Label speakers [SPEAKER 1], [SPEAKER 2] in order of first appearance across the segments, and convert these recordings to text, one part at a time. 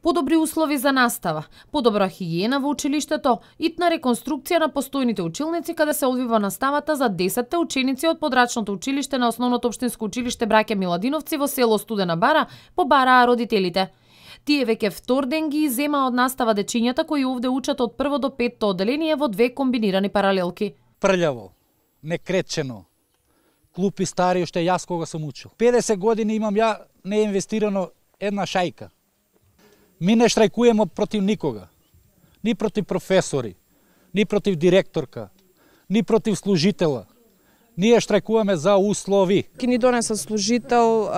[SPEAKER 1] Подобри услови за настава, подобра хигиена во училиштето, итна реконструкција на постојните училници каде се одвива наставата за 10 ученици од подрачното училиште на Основното општинско училиште Браќа Миладиновци во село Студена Бара, побараа родителите. Тие веќе втор ден ги зема од настава дечињата кои овде учат од 1 до 5 оделение во 2 комбинирани паралелки.
[SPEAKER 2] Прљаво, некречено, клупи стари, уште јас кога сум учил. 50 години имам ја, не е инвестирано една шајка. Ми не штрајкуемо против никога. Ни против професори, ни против директорка, ни против служитела. Ние штрајкуваме за услови.
[SPEAKER 3] Ки ни донесат служител,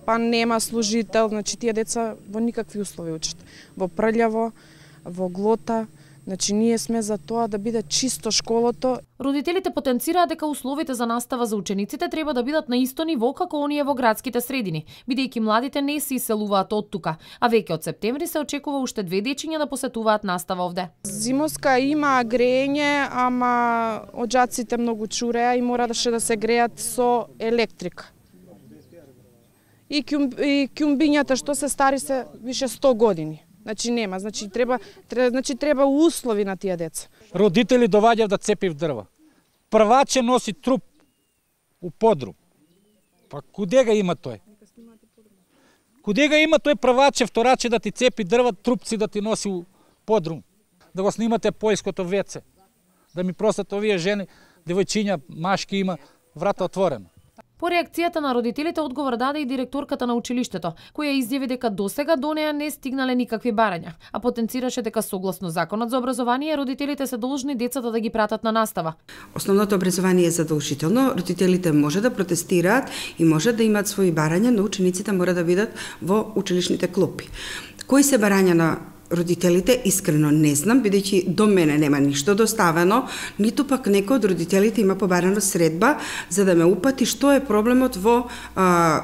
[SPEAKER 3] па нема служител, значи тие деца во никакви услови учат. Во прљаво, во глота, значи ние сме за тоа да биде чисто школото.
[SPEAKER 1] Родителите потенцираат дека условите за настава за учениците треба да бидат на исто ниво како оние во градските средини, бидејќи младите не се иселуваат од тука, а веќе од септември се очекува уште 2 дечиња да посетуваат настава овде.
[SPEAKER 3] Зимоска има грење, ама оđаците многу чуреа и мораше да се греат со електрика. И ќумбињата што се стари се више 100 години. Значи нема, треба услови на тие деца.
[SPEAKER 2] Родители доваѓаат да цепив дрва. Прваче носи труп у подрум. Па куде ga има тој? Куде ga има тој прваче, втораче да ти цепи дрва, трупци да ти носи у подрум? Да го снимате поиското веце. Да ми простат овие жени, девојчиња, машки има врата отворена.
[SPEAKER 1] По реакцијата на родителите одговор даде и директорката на училиштето, која изјави дека досега до неа не стигнале никакви барања, а потенцираше дека согласно законот за образование родителите се должни децата да ги пратат на настава.
[SPEAKER 4] Основното образование е задолжително, родителите може да протестираат и може да имаат своји барања, но учениците мора да бидат во училишните клупи. Кои се барања на родителите, искрено не знам, бидејќи до мене нема ништо доставено, ниту пак некој од родителите има побарано средба за да ме упати што е проблемот во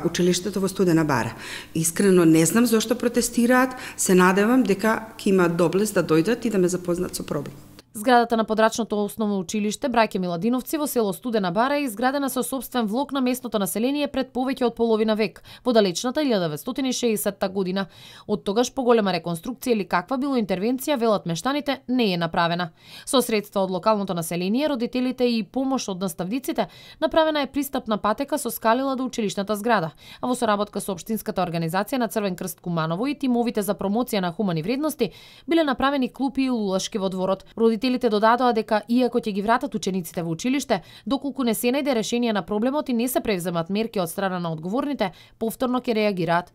[SPEAKER 4] училиштето во Студена Бара. Искрено не знам зошто протестираат, се надевам дека ќе имаат доблест да дојдат и да ме запознат со проблемот.
[SPEAKER 1] Зградата на подрачното основно училиште Браќа Миладиновци во село Студена Бара е изградена со сопствен влог на местното население пред повеќе од половина век, во далечната 1960 година. Од тогаш поголема реконструкција или каква било интервенција, велат мештаните, не е направена. Со средства од локалното население, родителите и помош од наставниците, направена е пристапна патека со скалила до училишната зграда, а во соработка со општинската организација на Црвен крст Куманово и тимовите за промоција на хумани вредности, биле направени клупи и лулашки во дворот. Родителите додадоа дека иако ќе ги вратат учениците во училиште, доколку не се најде решение на проблемот и не се превземат мерки од страна на одговорните, повторно ќе реагираат.